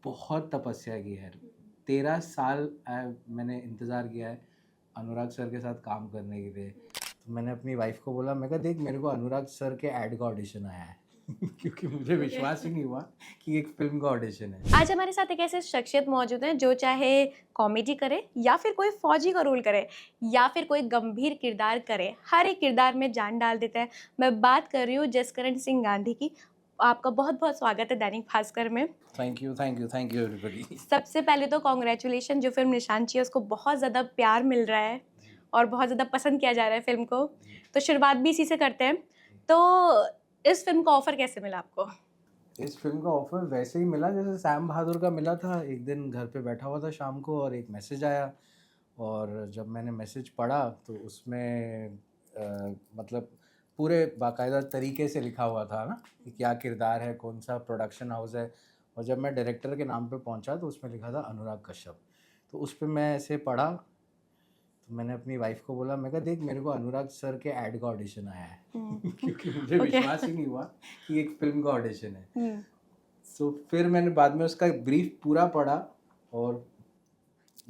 बहुत तपस्या की है। 13 साल मैंने इंतज़ार किया है अनुराग सर के साथ काम करने के लिए। तो मैंने अपनी वाइफ़ को बोला, मैं कहा देख मेरे को अनुराग सर के ऐड का ऑडिशन आया है क्योंकि मुझे विश्वास ही नहीं हुआ कि एक फ़िल्म का ऑडिशन है। आज हमारे साथ एक ऐसे शख्सियत मौजूद हैं जो चाहे कॉमेडी करे या फिर कोई फौजी का रोल करे या फिर कोई गंभीर किरदार करे, हर एक किरदार में जान डाल देता है। मैं बात कर रही हूँ जसकरण सिंह गांधी की। आपका बहुत-बहुत स्वागत है दैनिक भास्कर में। Thank you, thank you, thank you everybody. सबसे पहले तो कांग्रेचुलेशन, जो फ़िल्म निशान चाहिए उसको बहुत ज़्यादा प्यार मिल रहा है और बहुत ज़्यादा पसंद किया जा रहा है फ़िल्म को। तो शुरुआत भी इसी से करते हैं। तो इस फ़िल्म का ऑफ़र कैसे मिला आपको? इस फ़िल्म का ऑफ़र वैसे ही मिला जैसे सैम बहादुर का मिला था। एक दिन घर पे बैठा हुआ था शाम को और एक मैसेज आया और जब मैंने मैसेज पढ़ा तो उसमें मतलब पूरे बाकायदा तरीके से लिखा हुआ था ना कि क्या किरदार है, कौन-सा प्रोडक्शन हाउस है। और जब मैं डायरेक्टर के नाम पे पहुंचा तो उसमें लिखा था अनुराग कश्यप। तो उस पे मैं ऐसे पढ़ा तो मैंने अपनी वाइफ़ को बोला, मैं कहा देख मेरे को अनुराग सर के ऐड का ऑडिशन आया है क्योंकि मुझे ओके। विश्वास ही नहीं हुआ कि एक फ़िल्म का ऑडिशन है। हुँ। सो फिर मैंने बाद में उसका ब्रीफ पूरा पढ़ा और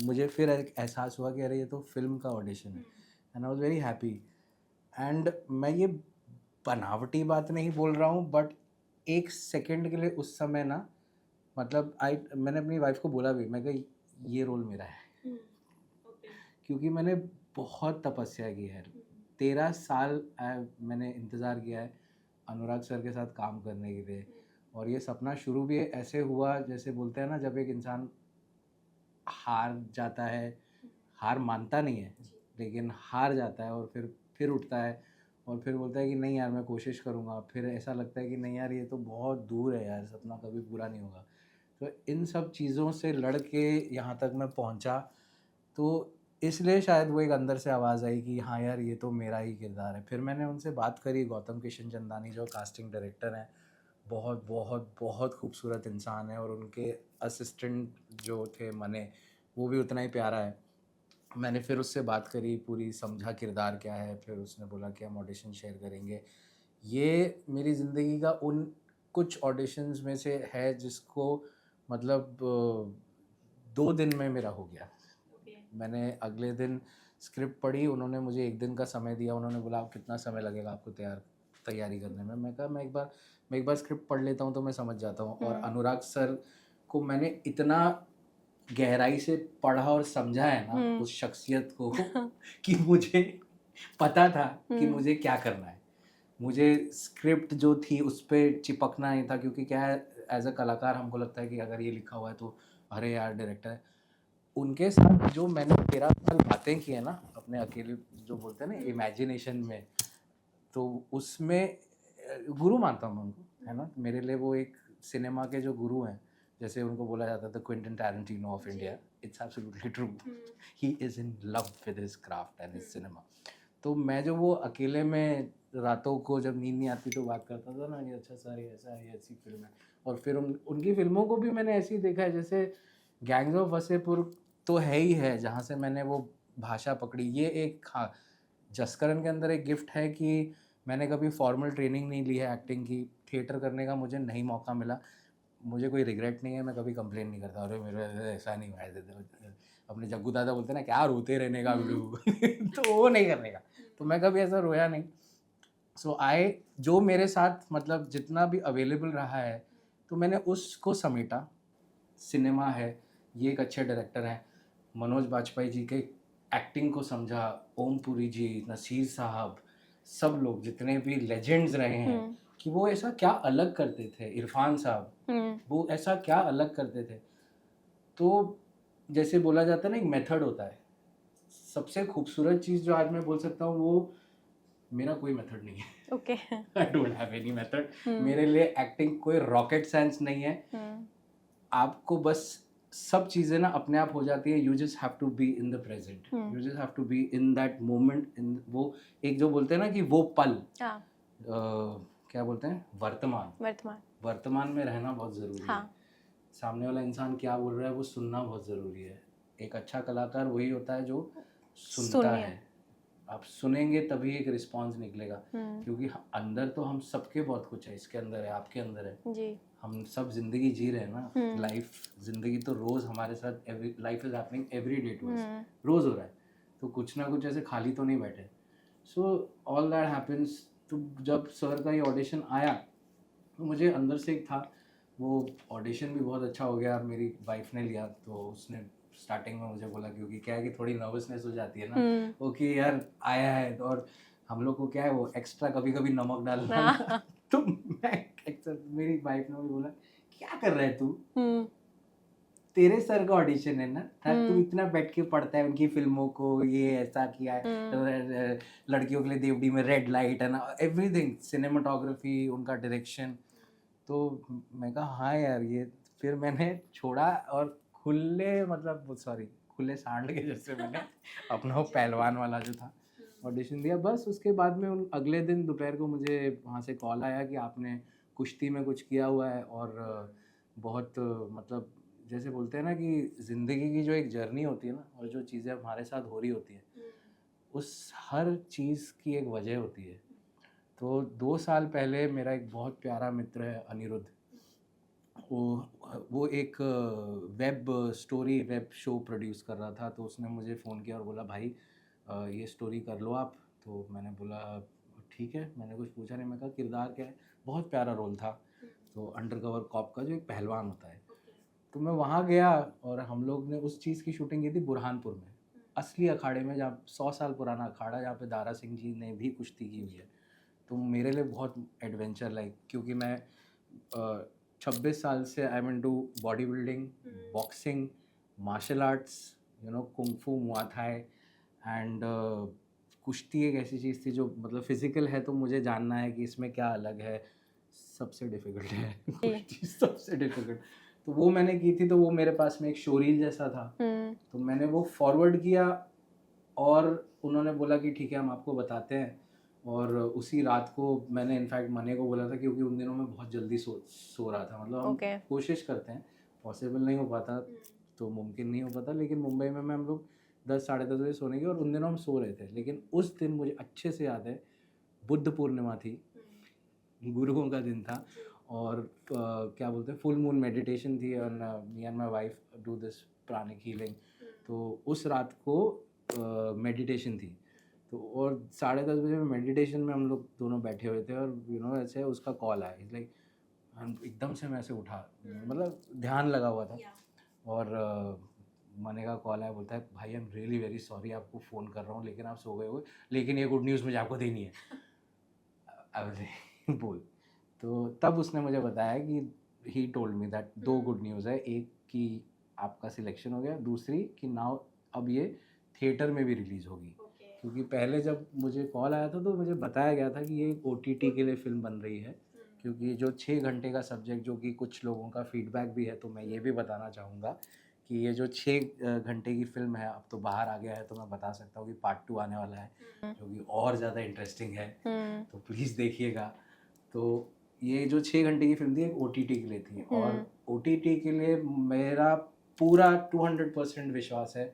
मुझे फिर एक एहसास हुआ कि अरे ये तो फ़िल्म का ऑडिशन है and I was very happy. And मैं ये बनावटी बात नहीं बोल रहा हूँ बट एक सेकंड के लिए उस समय ना मतलब मैंने अपनी वाइफ़ को बोला भी, मैं कहा ये रोल मेरा है क्योंकि मैंने बहुत तपस्या की है। 13 साल मैंने इंतज़ार किया है अनुराग सर के साथ काम करने के लिए और ये सपना शुरू भी ऐसे हुआ जैसे बोलते हैं ना जब एक इंसान हार जाता है, हार मानता नहीं है, लेकिन हार जाता है और फिर उठता है और फिर बोलता है कि नहीं यार मैं कोशिश करूँगा। फिर ऐसा लगता है कि नहीं यार ये तो बहुत दूर है यार, सपना कभी पूरा नहीं होगा। तो इन सब चीज़ों से लड़ के यहाँ तक मैं पहुँचा, तो इसलिए शायद वो एक अंदर से आवाज़ आई कि हाँ यार ये तो मेरा ही किरदार है। फिर मैंने उनसे बात करी, गौतम किशन चंदानी जो कास्टिंग डायरेक्टर हैं, बहुत बहुत बहुत खूबसूरत इंसान है और उनके असिस्टेंट जो थे मने, वो भी उतना ही प्यारा है। मैंने फिर उससे बात करी, पूरी समझा किरदार क्या है, फिर उसने बोला कि हम ऑडिशन शेयर करेंगे। ये मेरी ज़िंदगी का उन कुछ ऑडिशंस में से है जिसको मतलब 2 दिन में मेरा हो गया। मैंने अगले दिन स्क्रिप्ट पढ़ी, उन्होंने मुझे 1 दिन का समय दिया, उन्होंने बोला आप कितना समय लगेगा आपको तैयारी करने में? मैं कहा मैं एक बार स्क्रिप्ट पढ़ लेता हूँ तो मैं समझ जाता हूँ। और अनुराग सर को मैंने इतना गहराई से पढ़ा और समझा है ना उस शख्सियत को कि मुझे पता था कि मुझे क्या करना है। मुझे स्क्रिप्ट जो थी उस पे चिपकना नहीं था क्योंकि क्या है एज़ अ कलाकार हमको लगता है कि अगर ये लिखा हुआ है तो अरे यार डायरेक्टर है। उनके साथ जो मैंने 13 साल बातें की है ना अपने अकेले जो बोलते हैं ना इमेजिनेशन में, तो उसमें गुरु मानता हूँ मैं उनको, है ना? मेरे लिए वो एक सिनेमा के जो गुरु हैं, जैसे उनको बोला जाता था Quentin Tarantino of India, it's absolutely true. He is in love with his craft and his cinema. तो मैं जो वो अकेले में रातों को जब नींद नहीं आती तो बात करता था ना, ये अच्छा सर ये ऐसा है, ये ऐसी फ़िल्म है। और फिर उनकी फ़िल्मों को भी मैंने ऐसे ही देखा है जैसे गैंग्स ऑफ वासेपुर तो है ही है, जहाँ से मैंने वो भाषा पकड़ी। ये एक हाँ, जसकरण के अंदर एक गिफ्ट है कि मैंने कभी फॉर्मल ट्रेनिंग नहीं ली है एक्टिंग की, थिएटर करने का मुझे नहीं मौका मिला। मुझे कोई रिग्रेट नहीं है, मैं कभी कंप्लेन नहीं करता, अरे मेरे ऐसा नहीं हुआ है। अपने जग्गू दादा बोलते हैं ना क्या रोते रहने का तो वो नहीं करने का। तो मैं कभी ऐसा रोया नहीं। सो जो मेरे साथ मतलब जितना भी अवेलेबल रहा है, तो मैंने उसको समेटा। सिनेमा है, ये एक अच्छे डायरेक्टर हैं। मनोज बाजपेयी जी के एक्टिंग को समझा, ओम पुरी जी, नसीर साहब, सब लोग जितने भी लेजेंड्स रहे हैं कि वो ऐसा क्या अलग करते थे। इरफान साहब, वो ऐसा क्या अलग करते थे। तो जैसे बोला जाता है ना एक मेथड होता है। सबसे खूबसूरत चीज़ जो आज मैं बोल सकता हूँ वो मेरा कोई मेथड नहीं है। Okay. I don't have any method. मेरे लिए एक्टिंग कोई रॉकेट साइंस नहीं है। आपको बस सब चीज़ें ना अपने आप हो जाती है। You just have to be in the present, you just have to be in that moment, in वो एक जो बोलते हैं ना कि वो पल क्या बोलते हैं वर्तमान वर्तमान में रहना बहुत ज़रूरी है। सामने वाला इंसान क्या बोल रहा है वो सुनना बहुत ज़रूरी है। एक अच्छा कलाकार वही होता है जो सुनता है। आप सुनेंगे तभी एक रिस्पॉन्स निकलेगा क्योंकि अंदर तो हम सबके बहुत कुछ है, इसके अंदर है, आपके अंदर है, हम सब जिंदगी जी रहे हैं ना, हम्म। लाइफ जिंदगी तो रोज हमारे साथ, every life is happening every day to us, hmm. रोज हो रहा है, तो कुछ ना कुछ ऐसे खाली तो नहीं बैठे। So all that happens. तो जब सर का ये ऑडिशन आया तो मुझे अंदर से एक था, वो ऑडिशन भी बहुत अच्छा हो गया, मेरी वाइफ ने लिया तो उसने स्टार्टिंग में मुझे बोला, क्योंकि क्या है कि थोड़ी नर्वसनेस हो जाती है ना, हम्म। वो कि यार आया है तो, और हम लोग को क्या है वो एक्स्ट्रा कभी कभी नमक डालना ना हाँ। तो मैं मेरी वाइफ ने भी बोला क्या कर रहा है तू, हम्म। तेरे सर का ऑडिशन है ना, तू हम्म। इतना बैठ के पढ़ता है उनकी फिल्मों को, ये ऐसा किया है, हम्म। लड़कियों के लिए देवडी में रेड लाइट है ना, एवरीथिंग, सिनेमाटोग्राफी, उनका डायरेक्शन। तो मैं कहा हाँ यार ये, फिर मैंने छोड़ा और खुले, मतलब सॉरी, खुले सांड के जैसे मैंने अपना वो पहलवान वाला जो था ऑडिशन दिया। बस उसके बाद में उन अगले दिन दोपहर को मुझे वहाँ से कॉल आया कि आपने कुश्ती में कुछ किया हुआ है, और बहुत मतलब जैसे बोलते हैं ना कि ज़िंदगी की जो एक जर्नी होती है ना, और जो चीज़ें हमारे साथ हो रही होती हैं, उस हर चीज़ की एक वजह होती है। तो 2 साल पहले मेरा एक बहुत प्यारा मित्र है अनिरुद्ध, वो एक web story, web show produce कर रहा था, तो उसने मुझे फ़ोन किया और बोला भाई ये स्टोरी कर लो आप। तो मैंने बोला ठीक है, मैंने कुछ पूछा नहीं, मैं कहा किरदार क्या है, बहुत प्यारा रोल था, तो अंडरकवर कॉप का जो एक पहलवान होता है। तो मैं वहाँ गया और हम लोग ने उस चीज़ की शूटिंग की थी बुरहानपुर में, असली अखाड़े में, जहाँ 100 साल पुराना अखाड़ा, जहाँ पे दारा सिंह जी ने भी कुश्ती की हुई है। तो मेरे लिए बहुत एडवेंचर लाइक, क्योंकि मैं 26 साल से I am into body building, boxing, martial arts, you know, kung fu, Muay Thai, and कुश्ती एक ऐसी चीज़ थी जो मतलब फिजिकल है, तो मुझे जानना है कि इसमें क्या अलग है। सबसे डिफ़िकल्ट है कुश्ती, सबसे डिफ़िकल्ट। तो वो मैंने की थी, तो वो मेरे पास में एक शोरील जैसा था, तो मैंने वो फॉरवर्ड किया और उन्होंने बोला कि ठीक है हम आपको बताते हैं। और उसी रात को मैंने इनफैक्ट मने को बोला था, क्योंकि उन दिनों में बहुत जल्दी सो रहा था, मतलब हम ओके। कोशिश करते हैं, पॉसिबल नहीं हो पाता तो मुमकिन नहीं हो पाता, लेकिन मुंबई में हम लोग 10 साढ़े 10 बजे सोने की, और उन दिनों हम सो रहे थे। लेकिन उस दिन मुझे अच्छे से याद है, बुद्ध पूर्णिमा थी, गुरुओं का दिन था, और क्या बोलते हैं, फुल मून मेडिटेशन थी, और me and my wife do this pranic healing. तो उस रात को मेडिटेशन थी, तो और 10:30 बजे में मेडिटेशन में हम लोग दोनों बैठे हुए थे, और यू नो ऐसे उसका कॉल आया, इट्स लाइक एकदम से मैं ऐसे उठा, मतलब ध्यान लगा हुआ था, और मने का कॉल आया, बोलता है भाई I am really very sorry, आपको फ़ोन कर रहा हूँ लेकिन आप सो गए हो, लेकिन ये गुड न्यूज़ मुझे आपको देनी है। अब बोल। तो तब उसने मुझे बताया कि he told me that 2 good news है, एक कि आपका सिलेक्शन हो गया, दूसरी कि नाउ अब ये थिएटर में भी रिलीज़ होगी। क्योंकि पहले जब मुझे कॉल आया था तो मुझे बताया गया था कि ये एक OTT के लिए फ़िल्म बन रही है, क्योंकि जो 6 घंटे का सब्जेक्ट, जो कि कुछ लोगों का फीडबैक भी है, तो मैं ये भी बताना चाहूँगा कि ये जो 6 घंटे की फ़िल्म है, अब तो बाहर आ गया है, तो मैं बता सकता हूँ कि पार्ट 2 आने वाला है, जो कि और ज़्यादा इंटरेस्टिंग है, तो प्लीज़ देखिएगा। तो ये जो 6 घंटे की फ़िल्म थी, एक OTT के लिए थी, और OTT के लिए मेरा पूरा 200% विश्वास है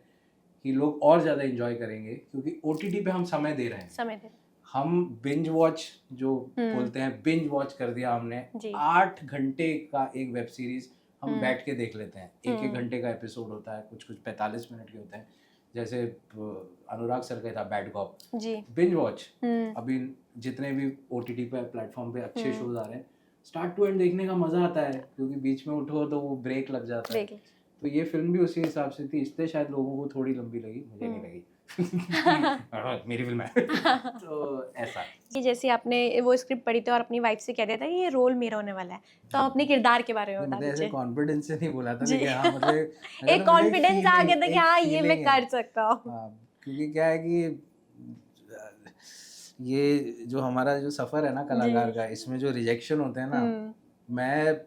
कि लोग और ज़्यादा एंजॉय करेंगे, क्योंकि OTT पे हम समय दे रहे हैं, समय दे हम बिंज वॉच जो बोलते हैं, बिंज वॉच कर दिया हमने, जी। 8 घंटे का एक वेब सीरीज हम बैठ के देख लेते हैं, एक एक घंटे का एपिसोड होता है, कुछ कुछ 45 मिनट के होते हैं, जैसे अनुराग सर का था बैड कॉप जी। Binge watch. अभी जितने भी OTT पे प्लेटफॉर्म पे अच्छे शोज आ रहे हैं, स्टार्ट टू एंड देखने का मजा आता है, क्योंकि बीच में उठो तो वो ब्रेक लग जाता है। तो ये फिल्म भी उसी हिसाब से थी, इसलिए शायद लोगों को थोड़ी लंबी लगी, मुझे नहीं लगी। मेरी फिल्म है। तो ऐसा कि जैसे आपने वो स्क्रिप्ट पढ़ी थी और अपनी वाइफ से कह दिया था कि ये रोल मेरा होने वाला है, तो आप अपने किरदार के बारे में बता मतलब ऐसे दीजिए। कॉन्फिडेंस से नहीं बोला था, जी। लेकिन हाँ मतलब एक कॉन्फिडेंस आ गया था कि हाँ ये मैं कर सकता हूँ। हाँ, क्योंकि क्या है कि ये जो हमारा जो सफ़र है ना कलाकार का, इसमें जो रिजेक्शन होते हैं ना, मैं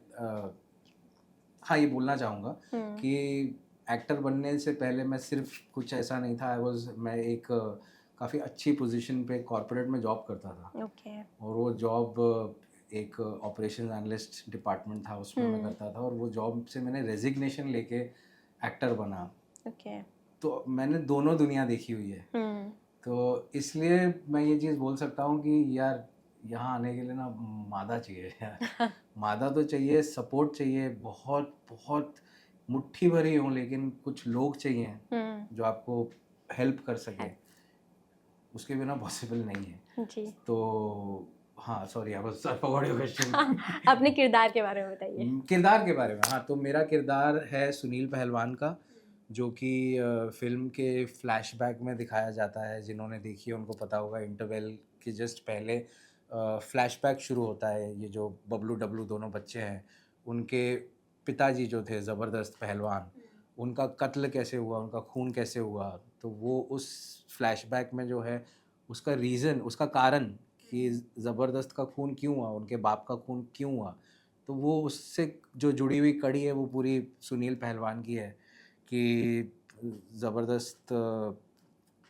हाँ ये बोलना चाहूँगा कि एक्टर बनने से पहले मैं सिर्फ कुछ ऐसा नहीं था, मैं एक काफ़ी अच्छी पोजीशन पे कॉर्पोरेट में जॉब करता था, और वो जॉब एक ऑपरेशन एनालिस्ट डिपार्टमेंट था, उसमें मैं करता था, और वो जॉब से मैंने रेजिग्नेशन लेके एक्टर बना। तो मैंने दोनों दुनिया देखी हुई है, तो इसलिए मैं ये चीज़ बोल सकता हूँ कि यार यहाँ आने के लिए ना मादा चाहिए यार। मादा तो चाहिए, सपोर्ट चाहिए, बहुत बहुत मुट्ठी भरी हो, लेकिन कुछ लोग चाहिए जो आपको हेल्प कर सके, उसके बिना पॉसिबल नहीं है। जी। तो हाँ, sorry, I was forgot your question. अपने किरदार के बारे में बताइए। किरदार के बारे में, हाँ, तो मेरा किरदार है सुनील पहलवान का, जो कि फिल्म के फ्लैशबैक में दिखाया जाता है। जिन्होंने देखी है उनको पता होगा, इंटरवल के जस्ट पहले फ्लैशबैक शुरू होता है। ये जो बबलू डब्लू दोनों बच्चे हैं, उनके पिताजी जो थे ज़बरदस्त पहलवान, उनका कत्ल कैसे हुआ, उनका खून कैसे हुआ, तो वो उस फ्लैशबैक में जो है उसका रीज़न, उसका कारण कि ज़बरदस्त का खून क्यों हुआ, उनके बाप का खून क्यों हुआ, तो वो उससे जो जुड़ी हुई कड़ी है वो पूरी सुनील पहलवान की है कि ज़बरदस्त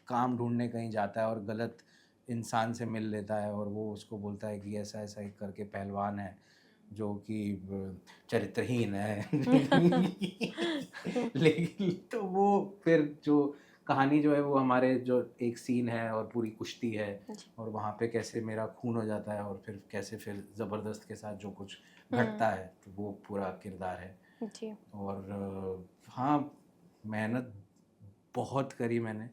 काम ढूंढने कहीं जाता है और गलत इंसान से मिल लेता है, और वो उसको बोलता है कि ऐसा ऐसा ही करके पहलवान है जो कि चरित्रहीन है। लेकिन तो वो फिर जो कहानी जो है वो हमारे जो एक सीन है और पूरी कुश्ती है, और वहाँ पे कैसे मेरा खून हो जाता है और फिर कैसे फिर ज़बरदस्त के साथ जो कुछ घटता है, तो वो पूरा किरदार है। जी। और हाँ, मेहनत बहुत करी मैंने,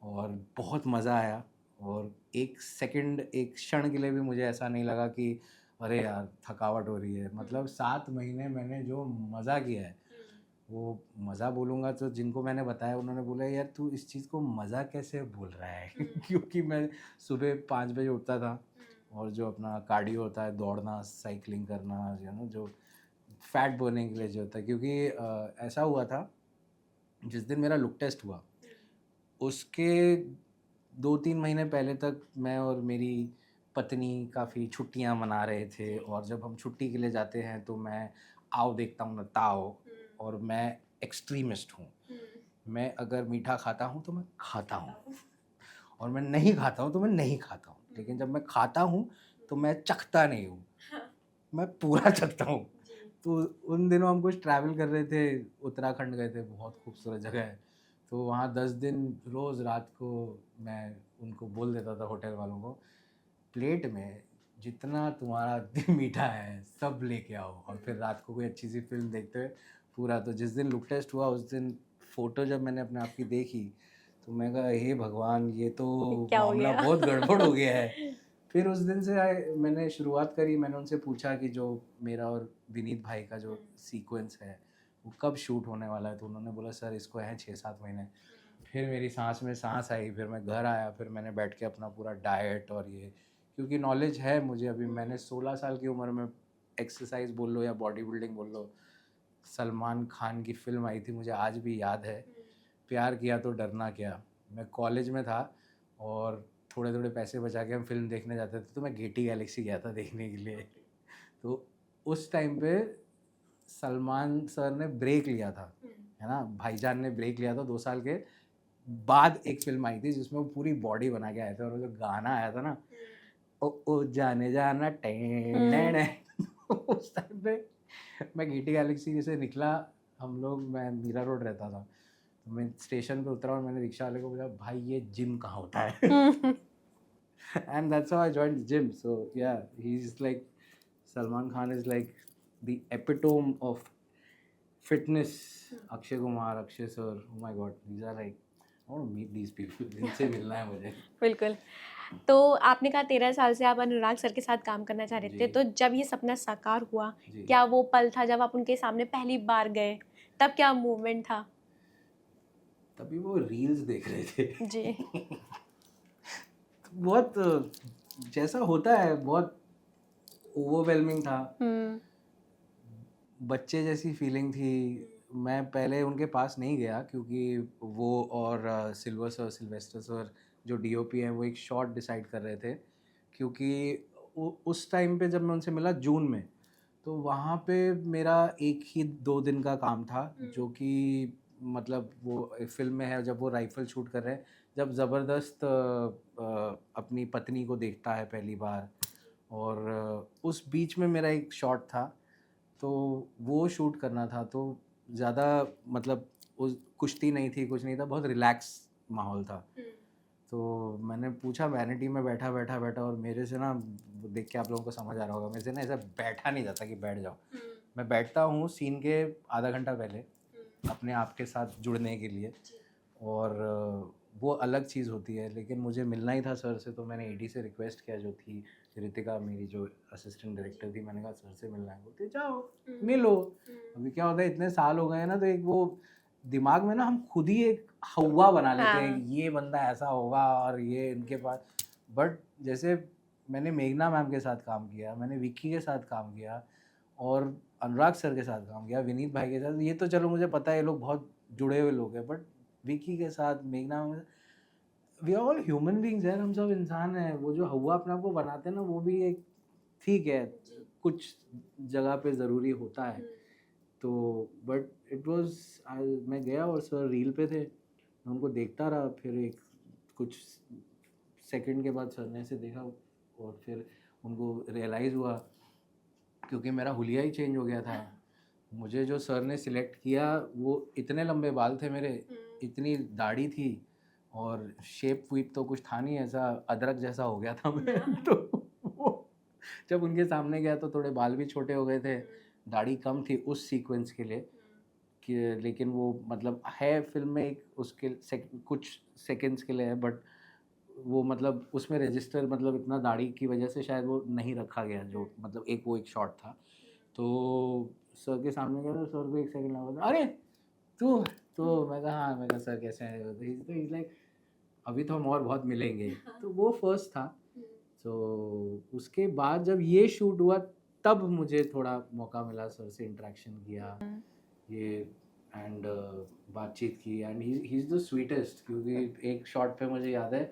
और बहुत मज़ा आया, और एक सेकंड, एक क्षण के लिए भी मुझे ऐसा नहीं लगा कि अरे यार थकावट हो रही है। मतलब 7 महीने मैंने जो मज़ा किया है, वो मज़ा बोलूँगा तो जिनको मैंने बताया उन्होंने बोला यार तू इस चीज़ को मज़ा कैसे बोल रहा है। क्योंकि मैं सुबह 5 बजे उठता था, और जो अपना कार्डियो होता है, दौड़ना, साइकिलिंग करना, जो है ना, जो फैट बर्निंग के लिए जो होता है, क्योंकि ऐसा हुआ था जिस दिन मेरा लुक टेस्ट हुआ उसके 2-3 महीने पहले तक मैं और मेरी पत्नी काफ़ी छुट्टियां मना रहे थे, और जब हम छुट्टी के लिए जाते हैं तो मैं आओ देखता हूँ ना ताओ, और मैं एक्सट्रीमिस्ट हूँ। मैं अगर मीठा खाता हूँ तो मैं खाता हूँ, और मैं नहीं खाता हूँ तो मैं नहीं खाता हूँ, लेकिन जब मैं खाता हूँ तो मैं चखता नहीं हूँ, मैं पूरा चखता हूँ। तो उन दिनों हम कुछ ट्रैवल कर रहे थे, उत्तराखंड गए थे, बहुत खूबसूरत जगह है। तो वहाँ 10 दिन रोज़ रात को मैं उनको बोल देता था होटल वालों को, प्लेट में जितना तुम्हारा मीठा है सब लेके आओ, और फिर रात को कोई अच्छी सी फिल्म देखते हुए पूरा। तो जिस दिन लुक टेस्ट हुआ उस दिन फ़ोटो जब मैंने अपने आप की देखी, तो मैं कहा हे भगवान, ये तो क्या हो मामला गया? बहुत गड़बड़ हो गया है। फिर उस दिन से मैंने शुरुआत करी, मैंने उनसे पूछा कि जो मेरा और विनीत भाई का जो सीक्वेंस है वो कब शूट होने वाला है, तो उन्होंने बोला सर इसको हैं 6-7 महीने। फिर मेरी सांस में सांस आई, फिर मैं घर आया, फिर मैंने बैठ के अपना पूरा डाइट और ये, क्योंकि नॉलेज है मुझे अभी, मैंने 16 साल की उम्र में एक्सरसाइज बोल लो या बॉडी बिल्डिंग बोल लो, सलमान खान की फिल्म आई थी मुझे आज भी याद है, प्यार किया तो डरना क्या। मैं कॉलेज में था और थोड़े थोड़े पैसे बचा के हम फिल्म देखने जाते थे, तो मैं गेटी गैलेक्सी गया था देखने के लिए। तो उस टाइम पे सलमान सर ने ब्रेक लिया था, है ना, भाईजान ने ब्रेक लिया था 2 साल के बाद एक फिल्म आई थी जिसमें वो पूरी बॉडी बना के आए थे, और वो जो गाना आया था ना, ओ जाने जाना टेन टेन, उस टाइम पे मैं गेटी गैलेक्सी से निकला, हम लोग, मैं मीरा रोड रहता था, तो मैं स्टेशन पे उतरा और मैंने रिक्शा वाले को बोला भाई ये जिम कहाँ होता है। and that's how I joined the gym. So yeah, he's like, Salman Khan is like the epitome of fitness. Akshay Kumar, Akshay sir, oh my god, these are like, I want to meet these people. इनसे मिलना है मुझे। बिल्कुल। तो आपने कहा 13 साल से आप अनुराग सर के साथ काम करना चाह रहे थे, जी। तो जब ये सपना साकार हुआ, जी। क्या वो पल था जब आप उनके सामने पहली बार गए, तब क्या मूवमेंट था? तभी वो रील्स देख रहे थे। जी। बहुत जैसा होता है, बहुत ओवरवेलमिंग था, बच्चे जैसी फीलिंग थी। मैं पहले उनके पास नहीं गया क्योंकि वो और सिल्वेस्टर सर जो डीओपी हैं वो एक शॉट डिसाइड कर रहे थे, क्योंकि उस टाइम पे जब मैं उनसे मिला जून में, तो वहाँ पे मेरा 1 ही 2 दिन का काम था, जो कि मतलब वो फिल्म में है जब वो राइफल शूट कर रहे हैं, जब ज़बरदस्त अपनी पत्नी को देखता है पहली बार, और उस बीच में मेरा एक शॉट था, तो वो शूट करना था। तो ज़्यादा मतलब उस कुश्ती नहीं थी, कुछ नहीं था, बहुत रिलैक्स माहौल था। तो मैंने पूछा वैनिटी में बैठा और मेरे से ना देख के आप लोगों को समझ आ रहा होगा, मेरे से ना ऐसा बैठा नहीं जाता कि बैठ जाओ। मैं बैठता हूँ सीन के आधा घंटा पहले अपने आप के साथ जुड़ने के लिए, और वो अलग चीज़ होती है। लेकिन मुझे मिलना ही था सर से, तो मैंने एडी से रिक्वेस्ट किया, जो थी रितिका मेरी जो असिस्टेंट डायरेक्टर थी, मैंने कहा सर से मिलना है। बोलते जाओ मिलो। अभी क्या होता है, इतने साल हो गए हैं ना, तो एक वो दिमाग में ना हम खुद ही एक हवा बना लेते हैं, ये बंदा ऐसा होगा और ये इनके पास। बट जैसे मैंने मेघना मैम के साथ काम किया, मैंने विक्की के साथ काम किया, और अनुराग सर के साथ काम किया, विनीत भाई के साथ, ये तो चलो मुझे पता है ये लोग बहुत जुड़े हुए लोग हैं, बट विक्की के साथ, मेघना में, we are all human beings यार, हम सब इंसान हैं। वो जो हवा अपने आप को बनाते हैं ना, वो भी एक ठीक है, कुछ जगह पे ज़रूरी होता है। तो बट इट वाज, मैं गया और सर रील पे थे, मैं उनको देखता रहा। फिर एक कुछ सेकंड के बाद सर ने ऐसे देखा, और फिर उनको रियलाइज़ हुआ, क्योंकि मेरा हुलिया ही चेंज हो गया था। मुझे जो सर ने सिलेक्ट किया, वो इतने लंबे बाल थे मेरे, इतनी दाढ़ी थी, और शेप वीप तो कुछ था नहीं, ऐसा अदरक जैसा हो गया था मैं। तो वो जब उनके सामने गया तो थोड़े बाल भी छोटे हो गए थे, दाढ़ी कम थी उस सीक्वेंस के लिए कि, लेकिन वो मतलब है फिल्म में एक उसके कुछ सेकंड्स के लिए है, बट वो मतलब उसमें रजिस्टर, मतलब इतना दाढ़ी की वजह से शायद वो नहीं रखा गया, जो मतलब एक शॉट था। तो सर के सामने गया तो सर को एक सेकंड लगा, अरे तू, तो मैं कहा हाँ, मैं कहा सर कैसे हैं, तो इज लाइक अभी तो हम और बहुत मिलेंगे। तो वो फर्स्ट था। तो उसके बाद जब ये शूट हुआ, तब मुझे थोड़ा मौका मिला, सर से इंटरेक्शन किया ये, एंड बातचीत की, and he is the sweetest. क्योंकि एक शॉट पे मुझे याद है,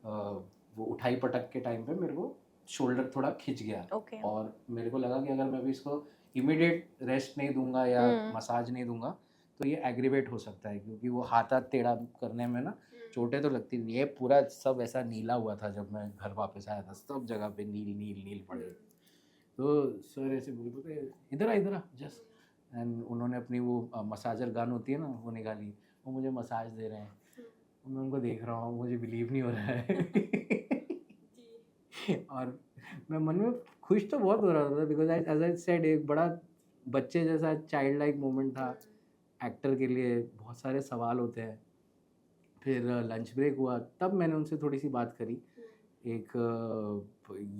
वो उठाई पटक के टाइम पे मेरे को शोल्डर थोड़ा खिंच गया, और मेरे को लगा कि अगर मैं भी इसको इमीडिएट रेस्ट नहीं दूंगा या मसाज नहीं दूंगा तो ये एग्रीवेट हो सकता है, क्योंकि वो हाथ टेढ़ा करने में ना चोटें तो लगती नहीं। ये पूरा सब ऐसा नीला हुआ था, जब मैं घर वापस आया था सब जगह पे नील नील नील पड़े। तो सर ऐसे बोलते इधर आ जस्ट, एंड उन्होंने अपनी वो मसाजर गन होती है ना, वो निकाली, वो मुझे मसाज दे रहे हैं। मैं उनको देख रहा हूँ, मुझे बिलीव नहीं हो रहा है। और मैं मन में खुश तो बहुत हो रहा था, बिकॉज एज आई सेड, एक बड़ा बच्चे जैसा चाइल्ड लाइक मोमेंट था। एक्टर के लिए बहुत सारे सवाल होते हैं। फिर लंच ब्रेक हुआ, तब मैंने उनसे थोड़ी सी बात करी।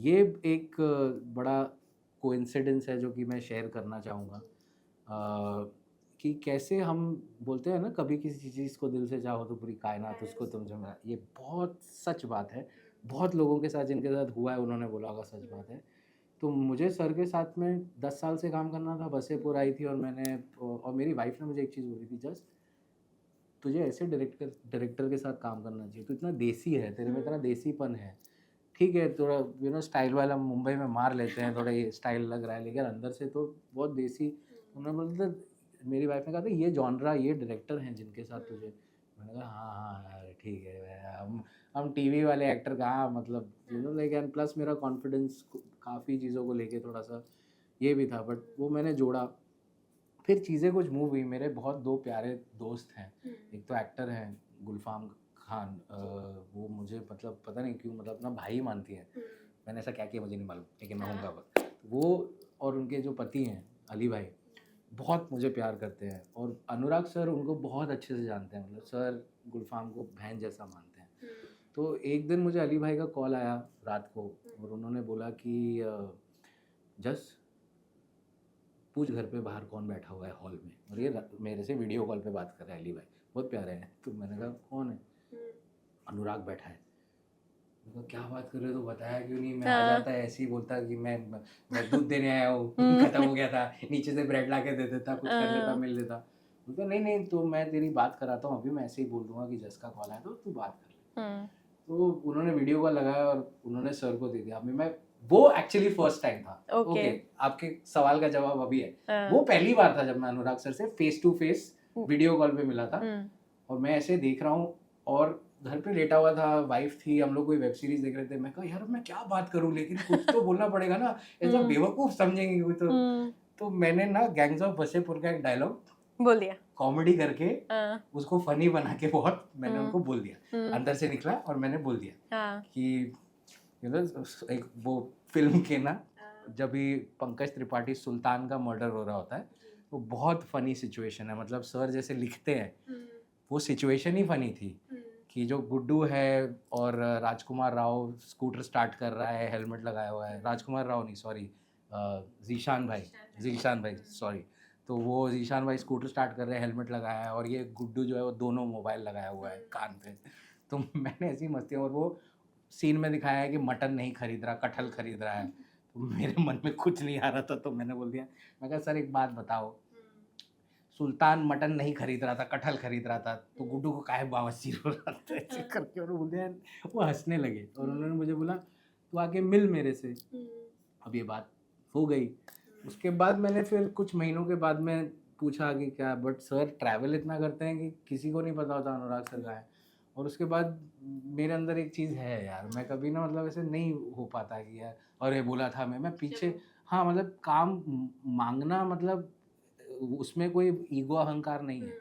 ये एक बड़ा कोइंसिडेंस है जो कि मैं शेयर करना चाहूँगा, कि कैसे हम बोलते हैं ना, कभी किसी चीज़ को दिल से चाहो तो पूरी कायनात उसको तुम जमा। ये बहुत सच बात है। बहुत लोगों के साथ जिनके साथ हुआ है उन्होंने बोला होगा सच बात है। तो मुझे सर के साथ में 10 साल से काम करना था। बसेपुर आई थी, और मेरी वाइफ ने मुझे एक चीज़ बोली थी, जस्ट तुझे ऐसे डायरेक्टर के साथ काम करना चाहिए, तो इतना देसी है, तेरे में इतना देसीपन है। ठीक है, थोड़ा स्टाइल वाला मुंबई में मार लेते हैं, थोड़ा ये स्टाइल लग रहा है, लेकिन अंदर से तो बहुत देसी। उन्होंने बोला था, मेरी वाइफ ने कहा था, ये जॉनरा, ये डायरेक्टर हैं जिनके साथ तुझे। मैंने कहा हाँ यार ठीक है, हम टीवी वाले एक्टर कहाँ, मतलब लाइक, एंड प्लस मेरा कॉन्फिडेंस काफ़ी चीज़ों को लेके थोड़ा सा ये भी था, बट वो मैंने जोड़ा। फिर चीज़ें कुछ मूव हुई। मेरे बहुत 2 प्यारे दोस्त हैं। एक तो एक्टर हैं गुलफाम खान, वो मुझे मतलब पता नहीं क्यों, मतलब अपना भाई मानती है। मैंने ऐसा क्या किया मुझे नहीं मालूम, लेकिन मैं होऊंगा वो। और उनके जो पति हैं अली भाई, बहुत मुझे प्यार करते हैं। और अनुराग सर उनको बहुत अच्छे से जानते हैं, मतलब सर गुलफाम को बहन जैसा मानते हैं। तो एक दिन मुझे अली भाई का कॉल आया रात को, और उन्होंने बोला कि जस पूछ घर पे बाहर कौन बैठा हुआ है हॉल में। और ये मेरे से वीडियो कॉल पे बात कर रहे हैं अली भाई, बहुत प्यारे हैं। तो मैंने कहा कौन है? अनुराग बैठा है। मैंने कहा क्या बात कर रहे हो, तो बताया क्यों नहीं? मैं आ जाता है, ऐसे ही बोलता कि मैं दूध देने आया हूँ, खत्म हो गया था, नीचे से ब्रेड ला के दे देता, कुछ कर लेता, मिल लेता। बोलता नहीं तो मैं तेरी बात कराता हूँ, अभी मैं ऐसे ही बोल दूंगा कि जस का कॉल आया, तो तू बात कर ले। तो उन्होंने वीडियो कॉल लगाया और उन्होंने सर को दे दिया। अभी मैं, वो एक्चुअली फर्स्ट टाइम था। ओके, आपके सवाल का जवाब अभी है। वो पहली बार था जब मैं अनुराग सर से face to face video call पे मिला था। और मैं ऐसे देख रहा हूँ, और घर पे लेटा हुआ था, वाइफ थी, हम लोग कोई वेब सीरीज देख रहे थे। मैं कहा यार मैं क्या बात करूँ, लेकिन कुछ तो बोलना पड़ेगा ना, ऐसा बेवकूफ समझेंगे कोई तो। तो मैंने ना गैंग्स ऑफ वसेपुर का एक डायलॉग बोल दिया। कॉमेडी करके हाँ, उसको फनी बना के बहुत मैंने हम्म, उनको बोल दिया, अंदर से निकला और मैंने बोल दिया हाँ, कि यू नो एक वो फिल्म के ना जब भी पंकज त्रिपाठी सुल्तान का मर्डर हो रहा होता है, वो बहुत फनी सिचुएशन है, मतलब सर जैसे लिखते हैं वो सिचुएशन ही फनी थी कि जो गुड्डू है और राजकुमार राव स्कूटर स्टार्ट कर रहा है, हेलमेट लगाया हुआ है, राजकुमार राव नहीं सॉरी, जीशान भाई सॉरी, तो वो जीशान भाई स्कूटर स्टार्ट कर रहे हैं, हेलमेट लगाया है, और ये गुड्डू जो है वो दोनों मोबाइल लगाया हुआ है कान पे। तो मैंने ऐसी मस्ती, और वो सीन में दिखाया है कि मटन नहीं खरीद रहा, कटहल खरीद रहा है, तो मेरे मन में कुछ नहीं आ रहा था, तो मैंने बोल दिया, मैं कहा सर एक बात बताओ, सुल्तान मटन नहीं खरीद रहा था, कटहल खरीद रहा था, तो गुड्डू को काहे बवासीर हो रहा था, ऐसे करके और बोल दिया। वो हंसने लगे और उन्होंने मुझे बोला तू आके मिल मेरे से। अब ये बात हो गई। उसके बाद मैंने फिर कुछ महीनों के बाद में पूछा कि क्या, बट सर ट्रैवल इतना करते हैं कि किसी को नहीं पता होता अनुराग सर का है। और उसके बाद मेरे अंदर एक चीज़ है यार, मैं कभी ना मतलब ऐसे नहीं हो पाता कि यार अरे बोला था मैं पीछे, हाँ मतलब काम मांगना, मतलब उसमें कोई ईगो अहंकार नहीं है,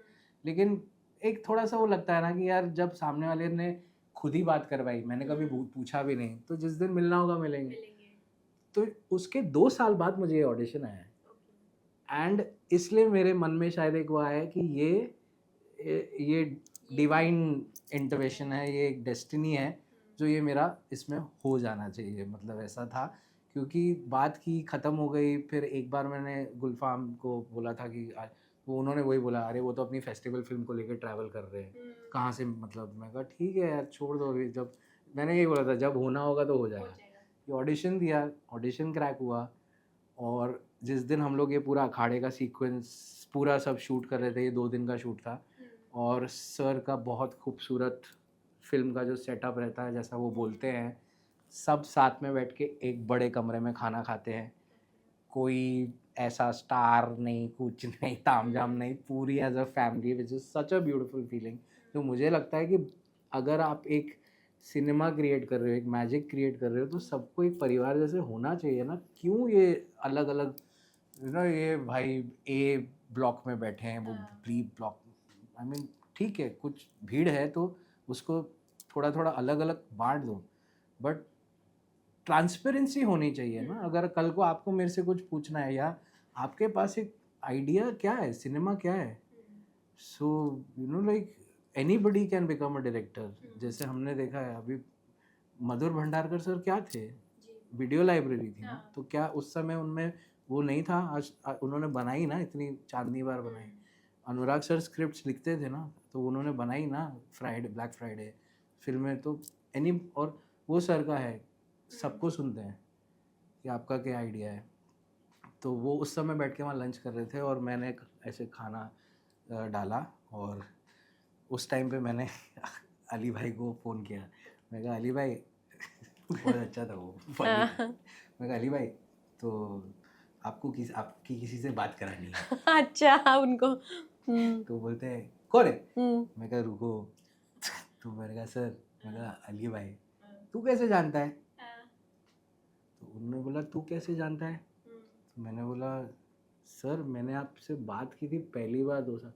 लेकिन एक थोड़ा सा वो लगता है ना कि यार जब सामने वाले ने खुद ही बात करवाई, मैंने कभी पूछा भी नहीं, तो जिस दिन मिलना होगा मिलेंगे। तो उसके 2 साल बाद मुझे ये ऑडिशन आया है, एंड इसलिए मेरे मन में शायद एक वो आया है कि ये डिवाइन इंटरवेंशन है, ये एक डेस्टिनी है जो ये मेरा इसमें हो जाना चाहिए, मतलब ऐसा था। क्योंकि बात की ख़त्म हो गई, फिर एक बार मैंने गुलफाम को बोला था कि वो उन्होंने वही बोला, अरे वो तो अपनी फेस्टिवल फिल्म को लेकर ट्रैवल कर रहे हैं, कहाँ से, मतलब मैं कहा ठीक है यार छोड़ दो अभी, जब मैंने यही बोला था जब होना होगा तो हो जाएगा। ये ऑडिशन दिया, ऑडिशन क्रैक हुआ, और जिस दिन हम लोग ये पूरा अखाड़े का सीक्वेंस पूरा सब शूट कर रहे थे, ये 2 दिन का शूट था, और सर का बहुत खूबसूरत फिल्म का जो सेटअप रहता है, जैसा वो बोलते हैं, सब साथ में बैठ के एक बड़े कमरे में खाना खाते हैं, कोई ऐसा स्टार नहीं, कुछ नहीं, तामझाम नहीं, पूरी as a family, which is such a beautiful feeling. तो मुझे लगता है कि अगर आप एक सिनेमा क्रिएट कर रहे हो, एक मैजिक क्रिएट कर रहे हो, तो सबको एक परिवार जैसे होना चाहिए ना। क्यों ये अलग अलग, ये भाई ए ब्लॉक में बैठे हैं, वो बी ब्लॉक, आई मीन ठीक है कुछ भीड़ है तो उसको थोड़ा थोड़ा अलग अलग बांट दो, बट ट्रांसपेरेंसी होनी चाहिए ना। अगर कल को आपको मेरे से कुछ पूछना है, या आपके पास एक आइडिया क्या है, सिनेमा क्या है, so like anybody can become a director. जैसे हमने देखा है अभी मधुर भंडारकर सर क्या थे, वीडियो लाइब्रेरी थी ना, तो क्या उस समय उनमें वो नहीं था, आज उन्होंने बनाई ना, इतनी चांदनी बार बनाई। अनुराग सर स्क्रिप्ट्स लिखते थे ना, तो उन्होंने बनाई ना फ्राइडे, ब्लैक फ्राइडे फिल्में, तो एनी, और वो सर का है, सबको सुनते हैं कि आपका क्या आइडिया है। तो वो उस समय बैठ के वहाँ लंच कर रहे थे, और मैंने ऐसे खाना डाला, और उस टाइम पे मैंने अली भाई को फ़ोन किया, मैं कहा अली भाई बहुत अच्छा था वो, funny था। मैं कहा अली भाई, तो आपकी किसी से बात करानी है। अच्छा उनको तो बोलते हैं कौन है, हम्म, मैं कहा रुको। तो मैंने कहा सर, मैं कहा अली भाई तू कैसे जानता है, तो उन्होंने बोला तू कैसे जानता है, तो मैंने बोला सर मैंने आपसे बात की थी पहली बार 2 साल,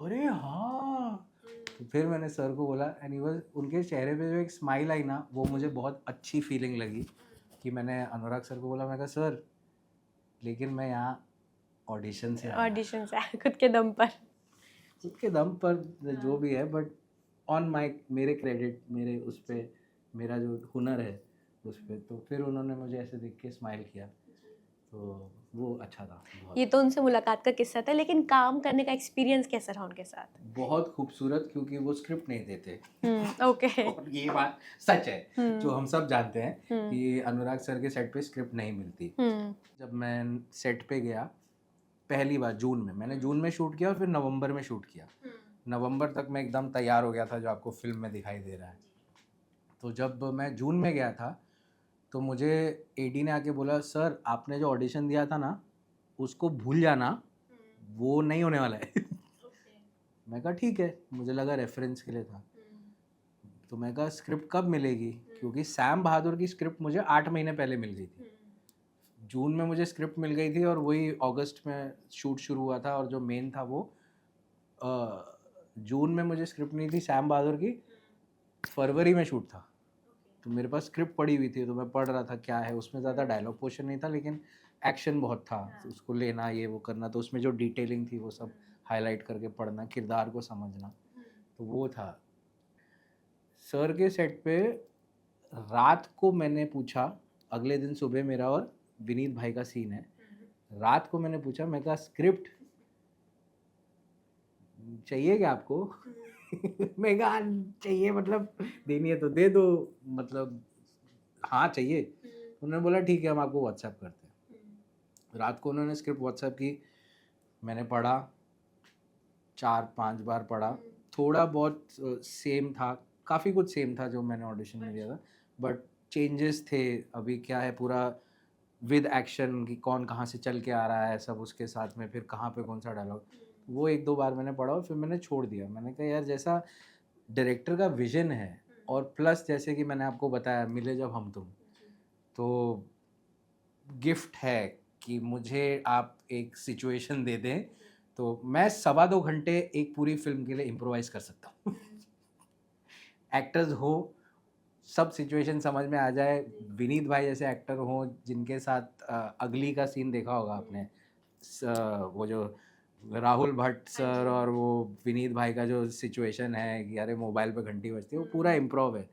अरे हाँ। तो फिर मैंने सर को बोला, एंड ही उनके चेहरे पे जो एक स्माइल आई ना, वो मुझे बहुत अच्छी फीलिंग लगी, कि मैंने अनुराग सर को बोला, मैं कहा सर लेकिन मैं यहाँ ऑडिशन से आया, ऑडिशन से खुद के दम पर। खुद के दम पर जो भी है, बट ऑन माई, मेरे क्रेडिट, मेरे उस पर, मेरा जो हुनर है उस पर। तो फिर उन्होंने मुझे ऐसे देख के स्माइल किया, तो वो अच्छा था बहुत। ये तो उनसे मुलाकात का किस्सा था, लेकिन काम करने का एक्सपीरियंस कैसा रहा उनके साथ? बहुत खूबसूरत, क्योंकि वो स्क्रिप्ट नहीं देते। ओके। और ये बात सच है, जो हम सब जानते हैं हम्म, कि अनुराग सर के सेट पे स्क्रिप्ट नहीं मिलती। जब मैं सेट पे गया पहली बार जून में, मैंने जून में शूट किया और फिर नवंबर में शूट किया। नवंबर तक मैं एकदम तैयार हो गया था, जो आपको फिल्म में दिखाई दे रहा है। तो जब मैं जून में गया था, तो मुझे एडी ने आके बोला, सर आपने जो ऑडिशन दिया था ना उसको भूल जाना, वो नहीं होने वाला है। मैं कहा ठीक है, मुझे लगा रेफरेंस के लिए था। तो मैं कहा स्क्रिप्ट कब मिलेगी, क्योंकि सैम बहादुर की स्क्रिप्ट मुझे 8 महीने पहले मिल गई थी। जून में मुझे स्क्रिप्ट मिल गई थी, और वही अगस्त में शूट शुरू हुआ था, और जो मेन था वो जून में मुझे स्क्रिप्ट नहीं थी सैम बहादुर की, फरवरी में शूट था। तो मेरे पास स्क्रिप्ट पड़ी हुई थी, तो मैं पढ़ रहा था क्या है उसमें। ज़्यादा डायलॉग पोर्शन नहीं था, लेकिन एक्शन बहुत था। तो उसको लेना, ये वो करना, तो उसमें जो डिटेलिंग थी वो सब हाईलाइट करके पढ़ना, किरदार को समझना, तो वो था। सर के सेट पे रात को मैंने पूछा, अगले दिन सुबह मेरा और विनीत भाई का सीन है। रात को मैंने पूछा, मैं कहा स्क्रिप्ट चाहिए क्या आपको? मैं कहा चाहिए, मतलब देनी है तो दे दो, मतलब हाँ चाहिए। उन्होंने बोला ठीक है, हम आपको व्हाट्सएप करते हैं। रात को उन्होंने स्क्रिप्ट व्हाट्सएप की, मैंने पढ़ा, 4-5 बार पढ़ा। थोड़ा बहुत सेम था, काफ़ी कुछ सेम था जो मैंने ऑडिशन में दिया था, बट चेंजेस थे। अभी क्या है, पूरा विद एक्शन कि कौन कहाँ से चल के आ रहा है, सब उसके साथ में, फिर कहाँ पे कौन सा डायलॉग, वो 1-2 बार मैंने पढ़ा और फिर मैंने छोड़ दिया। मैंने कहा यार, जैसा डायरेक्टर का विजन है, और प्लस जैसे कि मैंने आपको बताया, मिले जब हम तुम, तो गिफ्ट है कि मुझे आप एक सिचुएशन दे दें तो मैं 2.25 घंटे एक पूरी फिल्म के लिए इम्प्रोवाइज़ कर सकता हूँ। एक्टर्स हो, सब सिचुएशन समझ में आ जाए। विनीत भाई जैसे एक्टर हों जिनके साथ अगली का सीन देखा होगा आपने, वो जो राहुल भट्ट सर और वो विनीत भाई का जो सिचुएशन है कि अरे मोबाइल पे घंटी बजती है, वो पूरा इम्प्रोव है।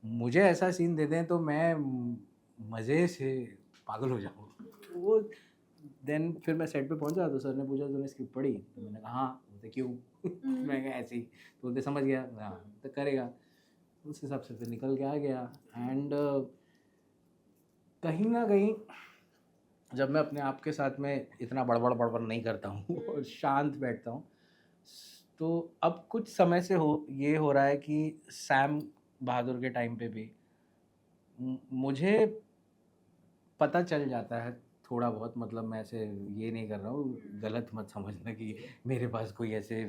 मुझे ऐसा सीन दे दें तो मैं मज़े से पागल हो जाऊँ। तो वो देन फिर मैं सेट पे पहुंचा तो सर ने पूछा तूने स्क्रिप्ट पढ़ी? तो मैंने कहा हाँ। बोलते क्यों? मैं कहा ऐसे ही। तो बोलते समझ गया? हाँ। तो करेगा। उस हिसाब से फिर निकल के आ गया। एंड कहीं ना कहीं जब मैं अपने आप के साथ में इतना बड़बड़ बड़बड़ नहीं करता हूँ और शांत बैठता हूँ, तो अब कुछ समय से ये हो रहा है कि सैम बहादुर के टाइम पे भी मुझे पता चल जाता है थोड़ा बहुत, मतलब मैं ऐसे ये नहीं कर रहा हूँ, गलत मत समझना कि मेरे पास कोई ऐसे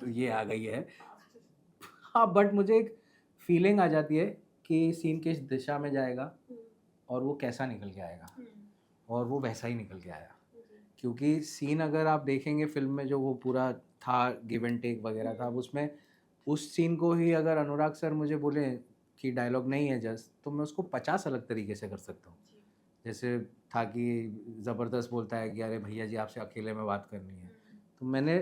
ये आ गई है। हाँ, बट मुझे एक फीलिंग आ जाती है कि सीन किस दिशा में जाएगा और वो कैसा निकल के आएगा, और वो वैसा ही निकल के आया। क्योंकि सीन अगर आप देखेंगे फिल्म में, जो वो पूरा था, गिव एंड टेक वगैरह था, अब उसमें उस सीन को ही अगर अनुराग सर मुझे बोले कि डायलॉग नहीं है जस्ट, तो मैं उसको 50 अलग तरीके से कर सकता हूँ। जैसे था कि ज़बरदस्त बोलता है कि अरे भैया जी आपसे अकेले में बात करनी है, तो मैंने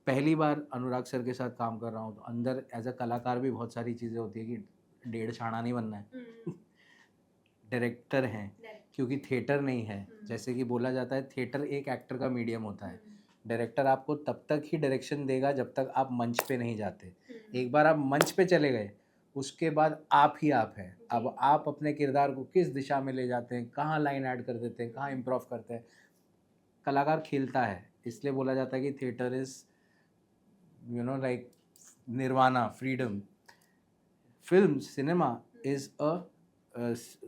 पहली बार अनुराग सर के साथ काम कर रहा हूँ, तो अंदर एज अ कलाकार भी बहुत सारी चीज़ें होती है कि डेढ़ छाना नहीं बनना है। डायरेक्टर हैं, क्योंकि थिएटर नहीं है। जैसे कि बोला जाता है थिएटर एक एक्टर का मीडियम होता है, डायरेक्टर आपको तब तक ही डायरेक्शन देगा जब तक आप मंच पे नहीं जाते। एक बार आप मंच पे चले गए, उसके बाद आप ही आप हैं। अब आप अपने किरदार को किस दिशा में ले जाते हैं, कहाँ लाइन ऐड कर देते हैं, कहाँ इम्प्रोव करते हैं, कलाकार खेलता है। इसलिए बोला जाता है कि theatre is like nirvana, freedom. Film cinema is a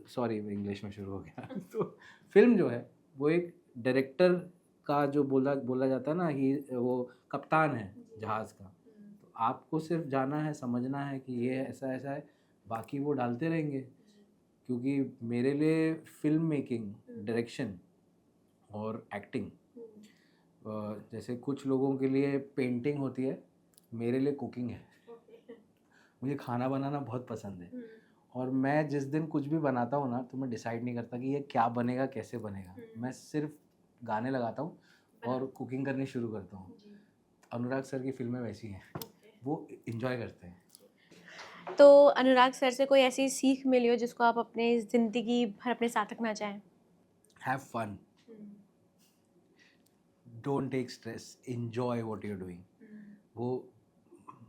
sorry English में शुरू हो गया। तो फिल्म जो है वो एक डायरेक्टर का जो बोला बोला जाता है ना, ही वो कप्तान है जहाज़ का। तो आपको सिर्फ जाना है, समझना है कि ये ऐसा ऐसा है, बाकी वो डालते रहेंगे। क्योंकि मेरे लिए फिल्म मेकिंग, डायरेक्शन और एक्टिंग, जैसे कुछ लोगों के लिए पेंटिंग होती है, मेरे लिए कुकिंग है। मुझे खाना बनाना बहुत पसंद है, और मैं जिस दिन कुछ भी बनाता हूँ ना, तो मैं डिसाइड नहीं करता कि ये क्या बनेगा, कैसे बनेगा। मैं सिर्फ गाने लगाता हूँ और कुकिंग करनी शुरू करता हूँ। अनुराग सर की फिल्में वैसी हैं, वो इंजॉय करते हैं। तो अनुराग सर से कोई ऐसी सीख मिली हो जिसको आप अपने ज़िंदगी भर अपने साथ रखना चाहें? Have fun, don't take stress, enjoy what you're doing। वो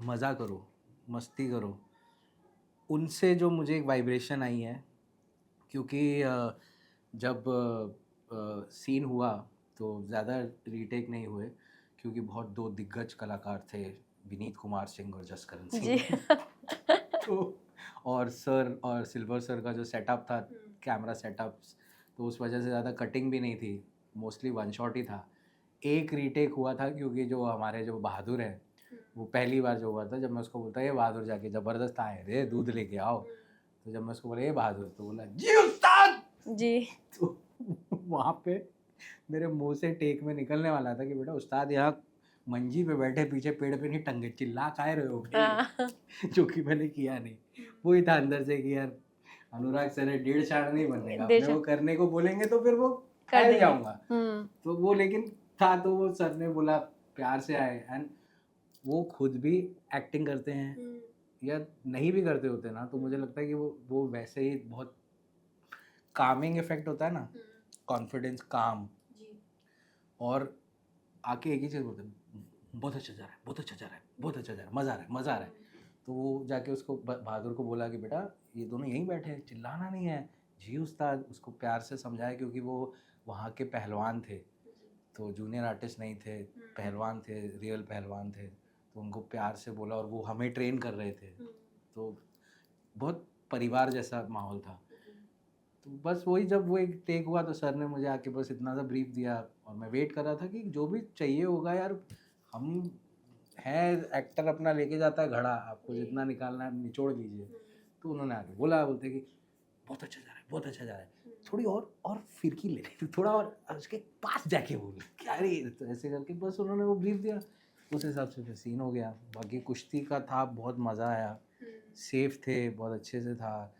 मज़ा करो, मस्ती करो। उनसे जो मुझे एक वाइब्रेशन आई है, क्योंकि जब सीन हुआ तो ज़्यादा रीटेक नहीं हुए, क्योंकि बहुत दो दिग्गज कलाकार थे, विनीत कुमार सिंह और जसकरण जी। सिंह। तो और सर और सिल्वर सर का जो सेटअप था, कैमरा सेटअप्स, तो उस वजह से ज़्यादा कटिंग भी नहीं थी, मोस्टली वन शॉट ही था। एक रीटेक हुआ था, क्योंकि जो हमारे जो बहादुर है, वो पहली बार जो हुआ था, जब मैं उसको बोलता ये बहादुर जाके ज़बरदस्त आए रे दूध लेके आओ, तो जब मैं उसको बोला ये बहादुर, तो बोला जी उस्ताद। जी। तो वहाँ पे मेरे मुंह से टेक में निकलने वाला था कि बेटा उस्ताद यहाँ मंजी पे बैठे पीछे पेड़ पे नहीं टंगे, चिल्ला काहे रहे हो भाई? हाँ, जो कि मैंने किया नहीं। वही था अंदर से कि यार अनुराग सर है, डेढ़ शाड़ नहीं बनेगा, अपने देश वो करने को बोलेंगे तो फिर वो कर फैल देंगे। जाऊंगा। तो वो लेकिन था, तो वो सर ने बोला प्यार से आए, एंड वो खुद भी एक्टिंग करते हैं या नहीं भी करते होते ना, तो मुझे लगता है कि वो वैसे ही बहुत कामिंग इफेक्ट होता है ना, कॉन्फिडेंस, काम, और आके एक ही चीज़ बोलते हैं, बहुत अच्छा जा रहा है, बहुत अच्छा जा रहा है, बहुत अच्छा जा रहा है, मज़ा आ रहा है, मज़ा आ रहा है। तो वो जाके उसको बहादुर को बोला कि बेटा ये दोनों यहीं बैठे हैं, चिल्लाना नहीं है। जी उस्ताद, उसको प्यार से समझाया, क्योंकि वो वहाँ के पहलवान थे, तो जूनियर आर्टिस्ट नहीं थे, पहलवान थे, रियल पहलवान थे, तो उनको प्यार से बोला, और वो हमें ट्रेन कर रहे थे, तो बहुत परिवार जैसा माहौल था। तो बस वही, जब वो एक टेक हुआ तो सर ने मुझे आके बस इतना सा ब्रीफ दिया, और मैं वेट कर रहा था कि जो भी चाहिए होगा यार, हम है, एक्टर अपना लेके जाता है घड़ा, आपको जितना निकालना है निचोड़ लीजिए। तो उन्होंने आके बोला, बोलते कि बहुत अच्छा जा रहा है, बहुत अच्छा जा रहा है, थोड़ी और फिरकी ले रही, थोड़ा और उसके पास जाके बोल क्या रे, तो ऐसे करके बस उन्होंने वो ब्रीफ दिया, उस हिसाब से फिर सीन हो गया। बाकी कुश्ती का था, बहुत मज़ा आया, सेफ थे, बहुत अच्छे से था।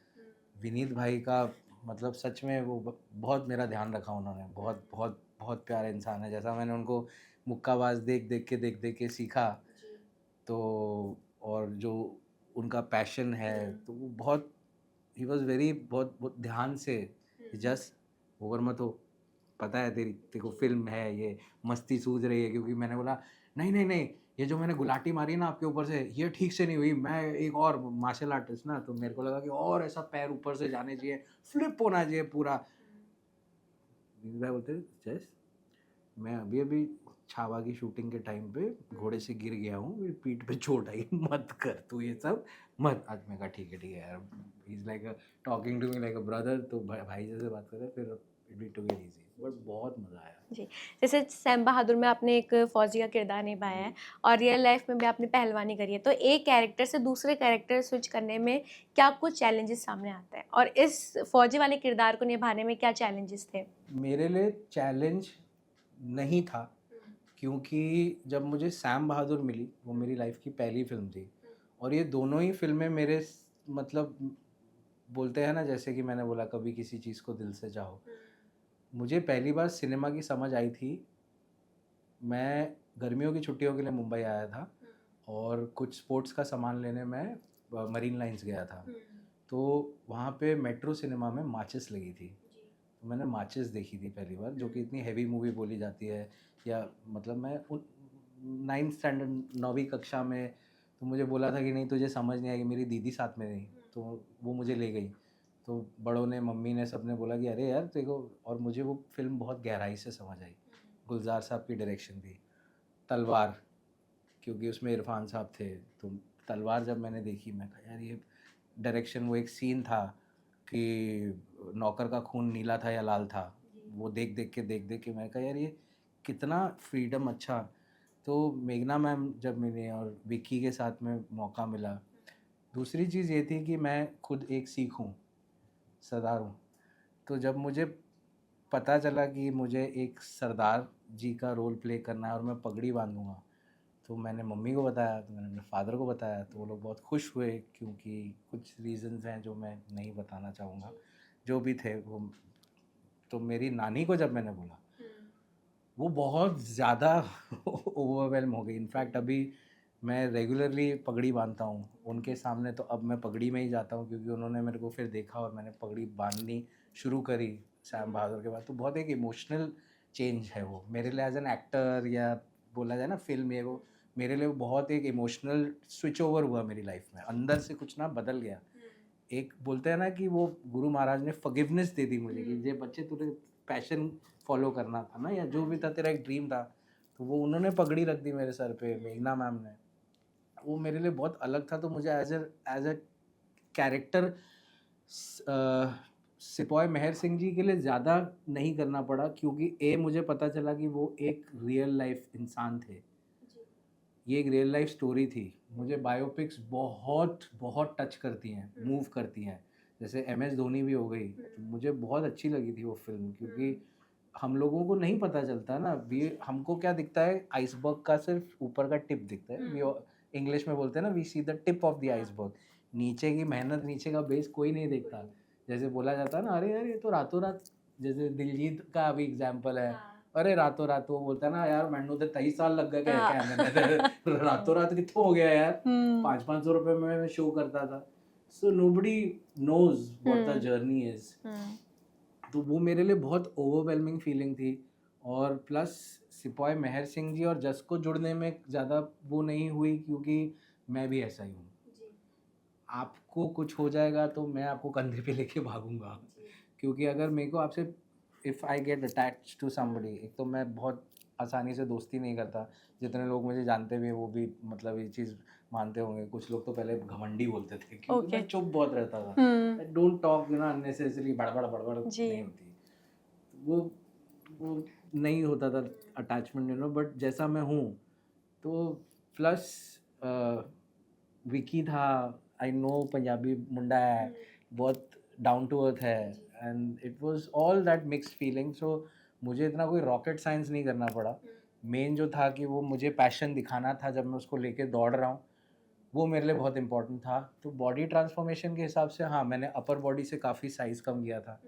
विनीत भाई का मतलब सच में वो बहुत मेरा ध्यान रखा उन्होंने, बहुत बहुत बहुत प्यारे इंसान है। जैसा मैंने उनको मुक्काबाज देख देख के सीखा, तो और जो उनका पैशन है, तो वो बहुत, ही वॉज वेरी, बहुत बहुत ध्यान से, जस्ट ओवर मत हो, पता है तेरे को फिल्म है, ये मस्ती सूझ रही है, क्योंकि मैंने बोला नहीं नहीं नहीं, ये जो मैंने गुलाटी मारी ना आपके ऊपर से, ये ठीक से नहीं हुई, मैं एक और मार्शल आर्टिस्ट ना, तो मेरे को लगा कि और ऐसा पैर ऊपर से जाने चाहिए, फ्लिप होना चाहिए पूरा। भाई बोलते जैस, मैं अभी अभी छावा की शूटिंग के टाइम पे घोड़े से गिर गया हूँ, मेरी पीठ पे चोट आई, मत कर तू ये सब, मत। आज मैं कहा ठीक है यार, is like talking to me like a brother, तो भाई जैसे बात कर रहे, फिर it to get easy, but बहुत मज़ा आया। जी, जैसे सैम बहादुर में आपने एक फ़ौजी का किरदार निभाया है और रियल लाइफ में भी आपने पहलवानी करी है, तो एक कैरेक्टर से दूसरे कैरेक्टर स्विच करने में क्या कुछ चैलेंजेस सामने आते हैं? और इस फ़ौजी वाले किरदार को निभाने में क्या चैलेंजेस थे? मेरे लिए चैलेंज नहीं था, क्योंकि जब मुझे सैम बहादुर मिली, वो मेरी लाइफ की पहली फिल्म थी, और ये दोनों ही फिल्में मेरे मतलब बोलते हैं ना, जैसे कि मैंने बोला कभी किसी चीज़ को दिल से चाहो, मुझे पहली बार सिनेमा की समझ आई थी, मैं गर्मियों की छुट्टियों के लिए मुंबई आया था, और कुछ स्पोर्ट्स का सामान लेने मैं मरीन लाइंस गया था, तो वहाँ पे मेट्रो सिनेमा में माचिस लगी थी, तो मैंने माचिस देखी थी पहली बार, जो कि इतनी हैवी मूवी बोली जाती है, या मतलब मैं उन 9th स्टैंडर्ड 9वीं कक्षा में, तो मुझे बोला था कि नहीं तुझे समझ नहीं आएगी, मेरी दीदी साथ में थी, तो वो मुझे ले गई, तो बड़ों ने, मम्मी ने, सबने बोला कि अरे यार देखो, और मुझे वो फिल्म बहुत गहराई से समझ आई। गुलजार साहब की डायरेक्शन थी। तलवार, क्योंकि उसमें इरफान साहब थे, तो तलवार जब मैंने देखी, मैं कहा यार ये डायरेक्शन, वो एक सीन था कि नौकर का खून नीला था या लाल था, वो देख देख के मैं कहा यार ये कितना फ्रीडम, अच्छा। तो मेघना मैम जब मिली और विक्की के साथ में मौका मिला, दूसरी चीज़ ये थी कि मैं खुद एक सिख हूँ, सरदार हूँ, तो जब मुझे पता चला कि मुझे एक सरदार जी का रोल प्ले करना है और मैं पगड़ी बांधूंगा, तो मैंने मम्मी को बताया, तो मैंने अपने फादर को बताया, तो वो लोग बहुत खुश हुए, क्योंकि कुछ रीजंस हैं जो मैं नहीं बताना चाहूँगा, जो भी थे वो। तो मेरी नानी को जब मैंने बोला, वो बहुत ज़्यादा ओवरवेलम हो गई। इनफैक्ट अभी मैं रेगुलरली पगड़ी बांधता हूँ उनके सामने, तो अब मैं पगड़ी में ही जाता हूँ, क्योंकि उन्होंने मेरे को फिर देखा और मैंने पगड़ी बांधनी शुरू करी सैम बहादुर के बाद। तो बहुत एक इमोशनल चेंज है वो मेरे लिए एज एन एक्टर, या बोला जाए ना फिल्म, ये वो मेरे लिए बहुत एक इमोशनल स्विच ओवर हुआ मेरी लाइफ में, अंदर से कुछ ना बदल गया। एक बोलते हैं ना कि वो गुरु महाराज ने फॉरगिवनेस दे दी मुझे, कि ये बच्चे तुझे पैशन फॉलो करना था ना, या जो भी था तेरा एक ड्रीम था, तो वो उन्होंने पगड़ी रख दी मेरे सर पे, मेघना मैम ने। वो मेरे लिए बहुत अलग था, तो मुझे एज अ कैरेक्टर सिपाही मेहर सिंह जी के लिए ज़्यादा नहीं करना पड़ा, क्योंकि मुझे पता चला कि वो एक रियल लाइफ इंसान थे, ये एक रियल लाइफ स्टोरी थी। मुझे बायोपिक्स बहुत बहुत टच करती हैं, मूव करती हैं, जैसे MS धोनी भी हो गई, तो मुझे बहुत अच्छी लगी थी वो फिल्म, क्योंकि हम लोगों को नहीं पता चलता ना, वी हमको क्या दिखता है, आइसबर्ग का सिर्फ ऊपर का टिप दिखता है। वी इंग्लिश में बोलते हैं ना, we see the tip of the iceberg. नीचे की मेहनत, नीचे का बेस कोई नहीं देखता। जैसे बोला जाता है ना, अरे यार ये तो रातों रात, जैसे दिलजीत का अभी एग्जाम्पल है, अरे रातों रात वो बोलता है ना, यार मैनू तो 23 साल लग गए हाँ। कहने रातों रात कितना हो गया यार, हम्म 500-500 रुपए में मैं शो करता था। So nobody knows what the journey is. तो वो मेरे लिए बहुत ओवरवेलमिंग फीलिंग थी। और प्लस सिपाही मेहर सिंह जी और जस को जुड़ने में ज़्यादा वो नहीं हुई, क्योंकि मैं भी ऐसा ही हूँ। आपको कुछ हो जाएगा तो मैं आपको कंधे पे लेके भागूंगा, क्योंकि अगर मेरे को आपसे, if I get attach to somebody, एक तो मैं बहुत आसानी से दोस्ती नहीं करता। जितने लोग मुझे जानते भी हैं वो भी मतलब ये चीज़ मानते होंगे। कुछ लोग तो पहले घमंडी बोलते थे, क्योंकि मैं चुप बहुत रहता था। Don't talk, you know, unnecessary बड़बड़ बड़बड़ जी। नहीं होती। वो नहीं होता था अटैचमेंट, यू नो। बट जैसा मैं हूँ, तो प्लस विकी था, आई नो, पंजाबी मुंडा है, बहुत डाउन टू अर्थ है, and it was all that mixed feeling. So मुझे इतना कोई रॉकेट साइंस नहीं करना पड़ा। मेन जो था कि वो मुझे पैशन दिखाना था जब मैं उसको लेके दौड़ रहा हूँ, वो मेरे लिए बहुत इंपॉर्टेंट था। तो बॉडी ट्रांसफॉर्मेशन के हिसाब से हाँ, मैंने अपर बॉडी से काफ़ी साइज़ कम किया था,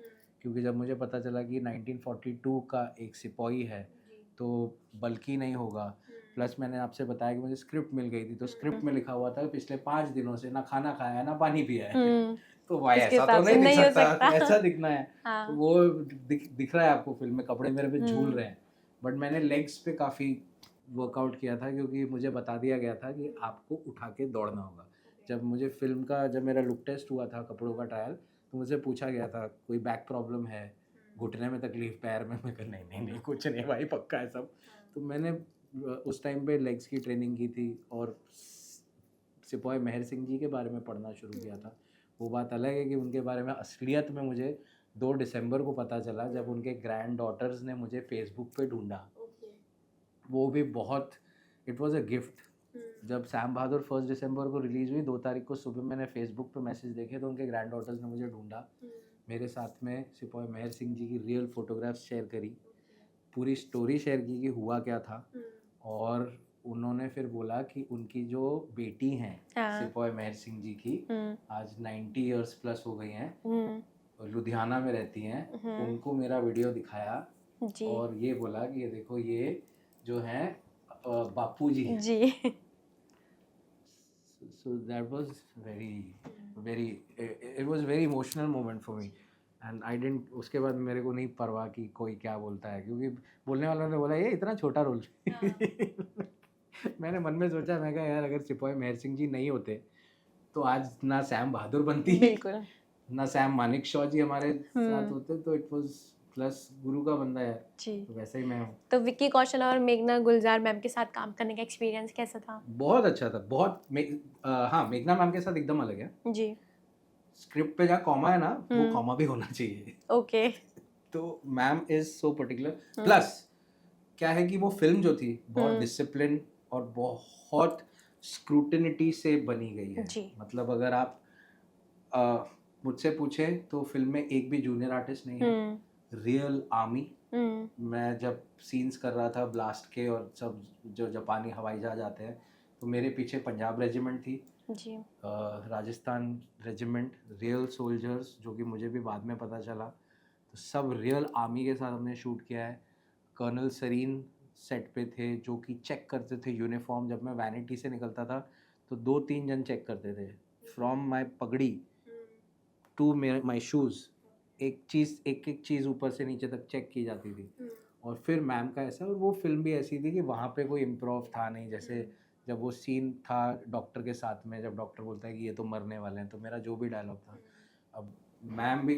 क्योंकि जब मुझे पता चला कि 1942 का एक सिपाही है तो बल्कि नहीं होगा। प्लस मैंने आपसे बताया कि मुझे स्क्रिप्ट मिल गई थी, तो स्क्रिप्ट में लिखा हुआ था कि पिछले 5 दिनों से ना खाना खाया है ना पानी पिया है। तो भाई इसके ऐसा तो हिसाब से नहीं दिख नहीं हो सकता, सकता। ऐसा दिखना है। तो हाँ। वो दिख रहा है आपको फिल्म में, कपड़े मेरे पे झूल रहे हैं। बट मैंने लेग्स पे काफ़ी वर्कआउट किया था, क्योंकि मुझे बता दिया गया था कि आपको उठा के दौड़ना होगा। जब मुझे फिल्म का, जब मेरा लुक टेस्ट हुआ था, कपड़ों का ट्रायल, तो मुझे पूछा गया था कोई बैक प्रॉब्लम है, घुटने में तकलीफ, पैर में। मैं कहा नहीं कुछ नहीं भाई, पक्का है सब। तो मैंने उस टाइम पे लेग्स की ट्रेनिंग की थी, और सिपाही मेहर सिंह जी के बारे में पढ़ना शुरू किया था। वो बात अलग है कि उनके बारे में असलियत में मुझे 2 दिसंबर को पता चला, जब उनके ग्रैंड डॉटर्स ने मुझे फेसबुक पे ढूंढा। वो भी बहुत, इट वाज अ गिफ्ट। जब सैम बहादुर 1 दिसंबर को रिलीज़ हुई, 2 तारीख को सुबह मैंने फेसबुक पे मैसेज देखे, तो उनके ग्रैंड डॉटर्स ने मुझे ढूंढा, मेरे साथ में सिपाही मेहर सिंह जी की रियल फोटोग्राफ्स शेयर करी, पूरी स्टोरी शेयर की कि हुआ क्या था। और उन्होंने फिर बोला कि उनकी जो बेटी हैं सिपाही मेहर सिंह जी की, आज 90 इयर्स प्लस हो गई हैं, और लुधियाना में रहती हैं, उनको मेरा वीडियो दिखाया और ये बोला कि ये देखो, ये जो हैं बापू जी हैं। जी। So that was very it was very emotional moment for me, and I didn't, उसके बाद मेरे को नहीं परवाह कि कोई क्या बोलता है, क्योंकि बोलने वालों ने बोला ये इतना छोटा रोल। मैंने मन में सोचा, मैं कहा यार, अगर सिपाही मेहर सिंह जी नहीं होते तो आज ना सैम बहादुर बनती, बिल्कुल। ना सैम मानिक शॉ जी हमारे साथ होते। तो इट वाज प्लस गुरु का बंदा है, जी। तो वैसे ही मैं हूँ। तो विक्की कौशल और मेघना गुलजार मैम के साथ काम करने का एक्सपीरियंस कैसा था? बहुत अच्छा था, बहुत। हाँ, मेघना मैम के साथ एकदम अलग है। जी। स्क्रिप्ट पे जहाँ कॉमा है ना, वो कॉमा भी होना चाहिए। ओके। तो ma'am is so particular. Plus क्या है कि वो फिल्म जो थी बहुत डिसिप्लिन और बहुत स्क्रूटिनिटी से बनी गई है। जी। मतलब अगर आप मुझसे पूछे तो फिल्म में एक भी जूनियर आर्टिस्ट नहीं है, रियल आर्मी। मैं जब सीन्स कर रहा था ब्लास्ट के और सब जो जापानी हवाई जहाज आते हैं, तो मेरे पीछे पंजाब रेजिमेंट थी जी। राजस्थान रेजिमेंट, रियल सोल्जर्स, जो कि मुझे भी बाद में पता चला। तो सब रियल आर्मी के साथ हमने शूट किया है। कर्नल सरीन सेट पे थे, जो कि चेक करते थे यूनिफॉर्म। जब मैं वैनिटी से निकलता था तो 2-3 जन चेक करते थे, फ्रॉम माई पगड़ी टू माई शूज़। एक एक चीज़ ऊपर से नीचे तक चेक की जाती थी। और फिर मैम का ऐसा, और वो फिल्म भी ऐसी थी कि वहाँ पे कोई इम्प्रोव था नहीं। जैसे जब वो सीन था डॉक्टर के साथ में, जब डॉक्टर बोलता है कि ये तो मरने वाले हैं, तो मेरा जो भी डायलॉग था, अब मैम भी,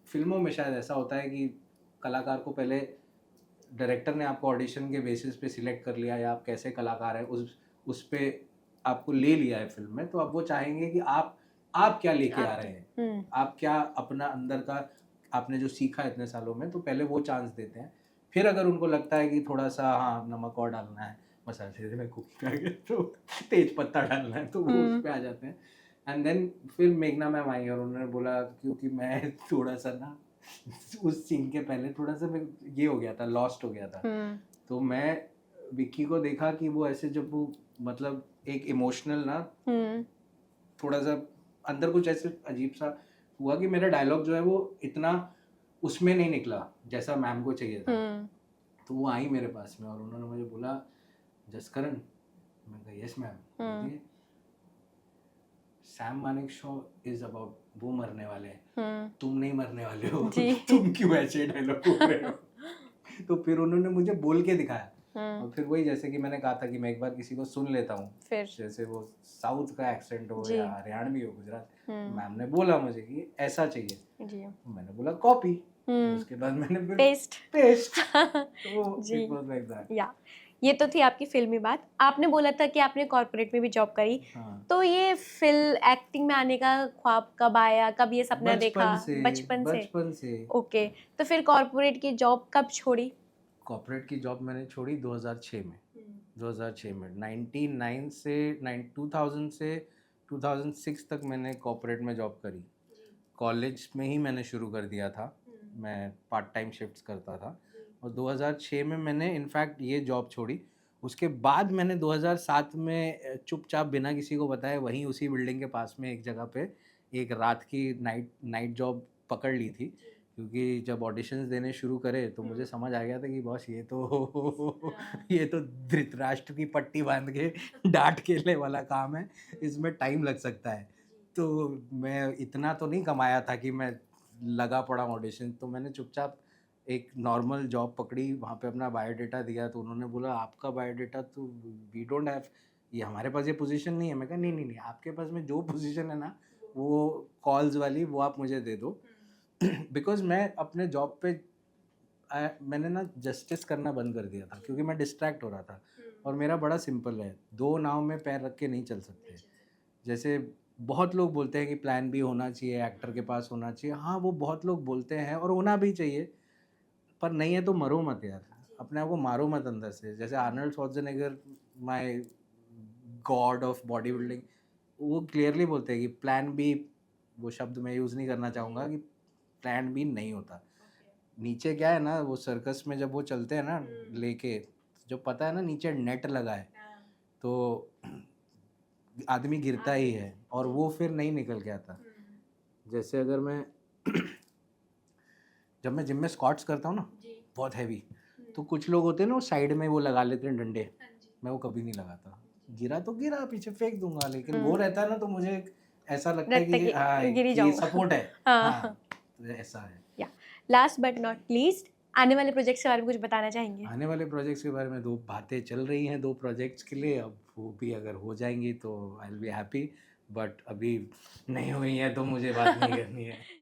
फिल्मों में शायद ऐसा होता है कि कलाकार को पहले डायरेक्टर ने आपको ऑडिशन के बेसिस पे सिलेक्ट कर लिया, या आप कैसे कलाकार हैं उस पे आपको ले लिया है फिल्म में, तो अब वो चाहेंगे कि आप क्या लेके आ रहे हैं, आप क्या अपना अंदर का आपने जो सीखा इतने सालों में, तो पहले वो चांस देते हैं। फिर अगर उनको लगता है कि थोड़ा सा हाँ नमक और डालना है, मसाले में कुकिंग आ गया तो तेज पत्ता डालना है, तो वो उस पर आ जाते हैं। एंड देन फिर मेघना मैम आई और उन्होंने बोला, क्योंकि मैं थोड़ा सा ना उस सीन के पहले थोड़ा सा मैं ये हो गया था, लॉस्ट हो गया था। तो मैं विक्की को देखा कि वो ऐसे जब वो मतलब एक इमोशनल ना थोड़ा सा अंदर कुछ ऐसे अजीब सा हुआ कि मेरा डायलॉग जो है वो इतना उसमें नहीं निकला जैसा मैम को चाहिए था। तो वो आई मेरे पास में और उन्होंने मुझे बोला जसकरण, मैं कहा yes ma'am, Sam Manek show is about वो मरने वाले हैं, तुम नहीं मरने वाले हो, तुम क्यों ऐसे डायलॉग बोल रहे हो। तो फिर उन्होंने मुझे बोल के दिखाया और फिर वही जैसे कि मैंने कहा था कि मैं एक बार किसी को सुन लेता हूँ, फिर जैसे वो साउथ का एक्सेंट हो जी। या हरियाणवी हो, गुजरात, मैम ने बोला मुझे कि ऐसा चाहिए, जी मैंने बोला कॉपी, उसके बाद मैंने फिर पेस्ट तो जी। It was like that. या ये तो थी आपकी फिल्मी बात। आपने बोला था कि आपने कॉर्पोरेट में भी जॉब करी, हाँ, तो ये फिल्म एक्टिंग में आने का ख्वाब कब आया, कब ये सपना देखा? बचपन से। बचपन से। ओके, तो फिर कॉर्पोरेट की जॉब कब छोड़ी? कॉर्पोरेट की जॉब मैंने छोड़ी 2006 में। 2006 में 99 से 2000 से 2006 तक मैंने कॉर्पोरेट में जॉब करी। कॉलेज में ही मैंने शुरू कर दिया था, मैं पार्ट टाइम शिफ्ट्स करता था और 2006 में मैंने इनफैक्ट ये जॉब छोड़ी। उसके बाद मैंने 2007 में चुपचाप बिना किसी को बताए वहीं उसी बिल्डिंग के पास में एक जगह पे एक रात की नाइट नाइट जॉब पकड़ ली थी, क्योंकि जब ऑडिशंस देने शुरू करे तो मुझे समझ आ गया था कि बॉस ये तो ये तो धृतराष्ट्र की पट्टी बांध के डांट खेलने वाला काम है, इसमें टाइम लग सकता है। तो मैं इतना तो नहीं कमाया था कि मैं लगा पड़ा ऑडिशन, तो मैंने चुपचाप एक नॉर्मल जॉब पकड़ी, वहाँ पे अपना बायोडाटा दिया तो उन्होंने बोला आपका बायोडाटा तो वी डोंट हैव, ये हमारे पास ये पोजीशन नहीं है। मैं कहा नहीं नहीं नहीं, आपके पास में जो पोजीशन है ना वो कॉल्स वाली वो आप मुझे दे दो। बिकॉज मैं अपने जॉब पे मैंने ना जस्टिस करना बंद कर दिया था क्योंकि मैं डिस्ट्रैक्ट हो रहा था और मेरा बड़ा सिंपल है, दो नाव में पैर रख के नहीं चल सकते। जैसे बहुत लोग बोलते हैं कि प्लान बी होना चाहिए, एक्टर के पास होना चाहिए, हाँ वो बहुत लोग बोलते हैं और होना भी चाहिए, पर नहीं है तो मरो मत यार, अपने आप को मारो मत अंदर से। जैसे Arnold Schwarzenegger, my God of body building, वो क्लियरली बोलते हैं कि प्लान बी, वो शब्द मैं यूज़ नहीं करना चाहूँगा, कि प्लान बी नहीं होता। नीचे क्या है ना, वो सर्कस में जब वो चलते हैं ना लेके, जो पता है ना नीचे नेट लगा है तो आदमी गिरता ही है और वो फिर नहीं निकल के आता। जैसे अगर मैं जब मैं जिम में स्क्वाट्स करता हूँ ना बहुत हैवी, तो कुछ लोग होते हैं ना वो साइड में वो लगा लेते हैं डंडे, मैं वो कभी नहीं लगाता। गिरा तो गिरा, पीछे फेंक दूंगा, लेकिन वो रहता है ना तो मुझे ऐसा लगता है लगता कि कि हाँ गिर ही कि जाऊंगा। सपोर्ट है। हाँ। हाँ, तो ऐसा है। या लास्ट बट नॉट लीस्ट, आने वाले प्रोजेक्ट्स के बारे में कुछ बताना चाहेंगे? आने वाले प्रोजेक्ट्स के बारे में दो बातें चल रही हैं, दो प्रोजेक्ट्स के लिए, अब वो भी अगर हो जाएंगी तो I will be happy, but अभी नहीं हुई है तो मुझे बात नहीं करनी है।